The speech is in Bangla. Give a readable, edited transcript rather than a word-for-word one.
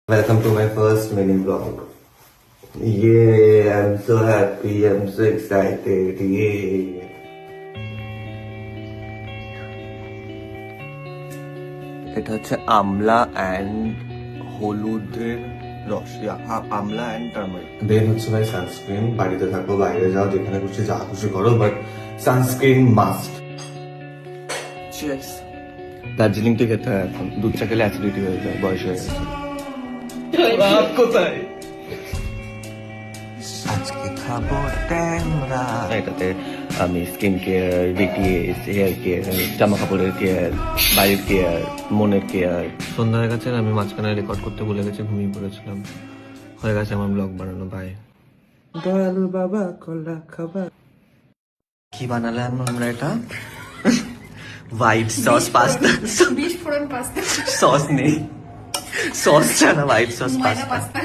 Welcome to my first mini vlog. Yay, I'm so happy, I'm so excited. Yay. এটা হচ্ছে আমলা অ্যান্ড হলুদের রস, আমলা অ্যান্ড টার্মারিক। দেন হচ্ছে ভাই সানস্ক্রিন, বাড়িতে থাকো বাইরে যাও যেখানে খুশি যা খুশি করো, but sunscreen must. Cheers. Darjeeling tea খেতে হয় এখন, দুধ চা খেলে অ্যাসিডিটি হয়ে যায়, বয়স হয়ে গেছে। কোথায় আজকে খাবো ট্যাংরা। এটাতে আমি skin care, BTS, hair care, জামা কাপড়ের কেয়ার, বাড়ির কেয়ার, মনের কেয়ার। সন্ধ্যা হয়ে গেছে, আমি মাঝখানে রেকর্ড করতে ভুলে গেছি, ঘুমিয়ে পড়েছিলাম। হয়ে গেছে আমার ব্লগ বানানো, বাই। দয়াল বাবা কলা খাবার। কি বানালাম আমরা এটা? White sauce pasta. বিস্ফোরণ পাস্তা। সস নেই, সস ছাড়া হোয়াইট সস পাস্তা।